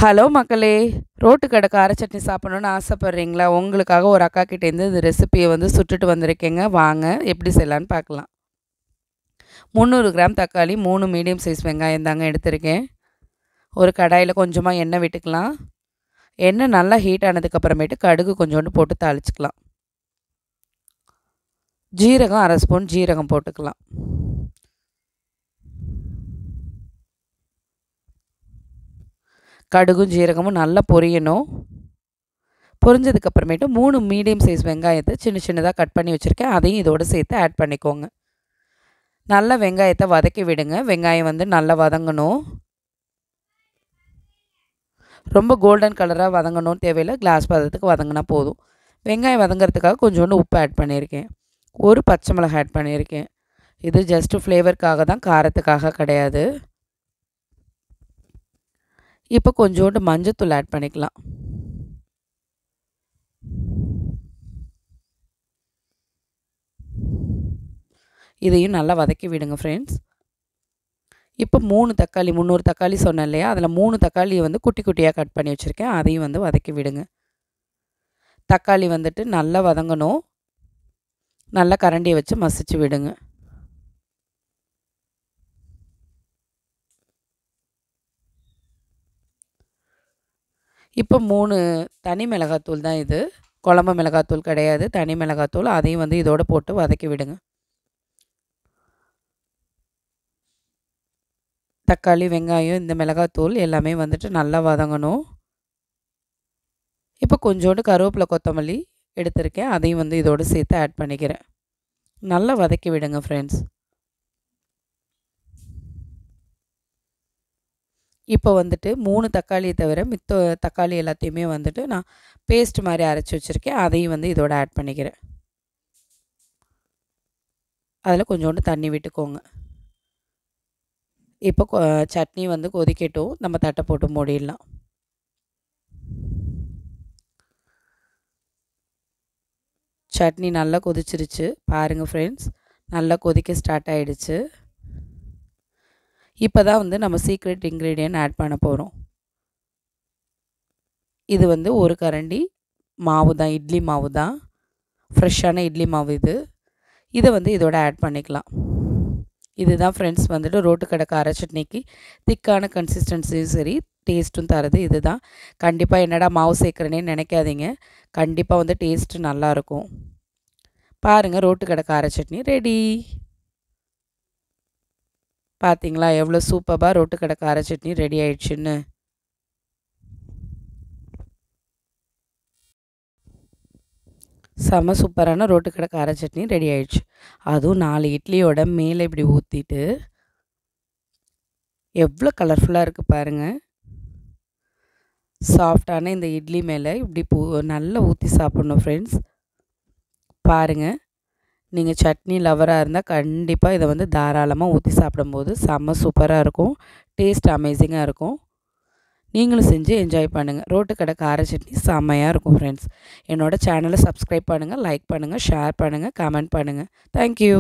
Hello மக்களே! Road கடை கார சட்னி சாப்பிடணுன்னு ஆசைப்பட்றீங்களா? உங்களுக்காக ஒரு அக்காகிட்டேருந்து இந்த ரெசிபியை சுட்டுட்டு வந்திருக்கேங்க. வாங்க எப்படி செய்யலான்னு பார்க்கலாம். 300 கிராம் தக்காளி, 3 மீடியம் சைஸ் வெங்காயம் தாங்க எடுத்திருக்கேன். ஒரு கடாயில் கொஞ்சமாக எண்ணெய் விட்டுக்கலாம். எண்ணெய் நல்லா ஹீட் ஆனதுக்கப்புறமேட்டு கடுகு கொஞ்சோண்டு போட்டு தாளிச்சுக்கலாம். ஜீரகம் 1/2 ஸ்பூன் ஜீரகம் போட்டுக்கலாம். கடுகும் ஜீரகமும் நல்லா பொரியணும். பொரிஞ்சதுக்கப்புறமேட்டு 3 மீடியம் சைஸ் வெங்காயத்தை சின்ன சின்னதாக கட் பண்ணி வச்சுருக்கேன். அதையும் இதோடு சேர்த்து ஆட் பண்ணிக்கோங்க. நல்லா வெங்காயத்தை வதக்கி விடுங்க. வெங்காயம் நல்லா வதங்கணும். ரொம்ப கோல்டன் கலராக வதங்கணும்னு தேவையில்லை. கிளாஸ் பதத்துக்கு வதங்கினா போதும். வெங்காயம் வதங்கிறதுக்காக கொஞ்சோண்டு உப்பு ஆட் பண்ணியிருக்கேன். ஒரு பச்சை மிளகாய் ஆட் பண்ணியிருக்கேன். இது ஜஸ்ட்டு ஃப்ளேவருக்காக தான், காரத்துக்காக கிடையாது. இப்போ கொஞ்சோண்டு மஞ்சத்தூள் ஆட் பண்ணிக்கலாம். இதையும் நல்லா வதக்கி விடுங்க ஃப்ரெண்ட்ஸ். இப்போ 3 தக்காளி 300 தக்காளி சொன்னேன் இல்லையா, அதில் 3 தக்காளியை குட்டி குட்டியாக கட் பண்ணி வச்சுருக்கேன். அதையும் வதக்கி விடுங்க. தக்காளி நல்லா வதங்கணும். நல்லா கரண்டியை வச்சு மசிச்சு விடுங்க. இப்போ 3 தனி மிளகாத்தூள் தான் இது. குழம்பு மிளகாத்தூள் கிடையாது, தனி மிளகாத்தூள். அதையும் இதோடு போட்டு வதக்கி விடுங்க. தக்காளி, வெங்காயம், இந்த மிளகாத்தூள் எல்லாமே நல்லா வதங்கணும். இப்போ கொஞ்சோண்டு கருவேப்பிலை, கொத்தமல்லி எடுத்திருக்கேன். அதையும் இதோடு சேர்த்து ஆட் பண்ணிக்கிறேன். நல்லா வதக்கி விடுங்க ஃப்ரெண்ட்ஸ். இப்போ 3 தக்காளியை தவிர மித்த தக்காளி எல்லாத்தையுமே நான் பேஸ்ட் மாதிரி அரைச்சி வச்சுருக்கேன். அதையும் இதோட ஆட் பண்ணிக்கிறேன். அதில் கொஞ்சோண்டு தண்ணி விட்டுக்கோங்க. இப்போ சட்னி கொதிக்கட்டும். நம்ம தட்டை போட்டு மூடிடலாம். சட்னி நல்லா கொதிச்சிருச்சு பாருங்கள் ஃப்ரெண்ட்ஸ். நல்லா கொதிக்க ஸ்டார்ட் ஆகிடுச்சு. இப்போ தான் நம்ம சீக்ரெட் இன்க்ரீடியன்ட் ஆட் பண்ண போகிறோம். இது ஒரு கரண்டி மாவு தான், இட்லி மாவு தான், ஃப்ரெஷ்ஷான இட்லி மாவு இது. இதை இதோட ஆட் பண்ணிக்கலாம். இதுதான் ஃப்ரெண்ட்ஸ் ரோட்டு கடை கார சட்னிக்கு திக்கான கன்சிஸ்டன்சியும் சரி, டேஸ்ட்டும் தருது. இது தான். கண்டிப்பாக என்னடா மாவு சேர்க்குறேனே நினைக்காதீங்க. கண்டிப்பாக டேஸ்ட்டு நல்லாயிருக்கும். பாருங்கள், ரோட்டு கடை கார சட்னி ரெடி. பார்த்தீங்களா எவ்வளோ சூப்பராக ரோட்டு கடை கார சட்னி ரெடி ஆயிடுச்சுன்னு. செம சூப்பரான ரோட்டு கடை கார சட்னி ரெடி ஆயிடுச்சு. அதுவும் 4 இட்லியோட மேலே இப்படி ஊற்றிட்டு எவ்வளோ கலர்ஃபுல்லாக இருக்குது பாருங்கள். சாஃப்டான இந்த இட்லி மேலே இப்படி நல்லா ஊற்றி சாப்பிட்ணும் ஃப்ரெண்ட்ஸ். பாருங்கள், நீங்கள் சட்னி லவராக இருந்தால் கண்டிப்பாக இதை தாராளமாக ஊற்றி சாப்பிடும்போது செம்ம சூப்பராக இருக்கும். டேஸ்ட் அமேசிங்காக இருக்கும். நீங்களும் செஞ்சு என்ஜாய் பண்ணுங்கள். ரோட்டு கடை கார சட்னி செம்மையாக இருக்கும் ஃப்ரெண்ட்ஸ். என்னோடய சேனலை சப்ஸ்கிரைப் பண்ணுங்கள், லைக் பண்ணுங்கள், ஷேர் பண்ணுங்கள், கமெண்ட் பண்ணுங்கள். தேங்க்யூ.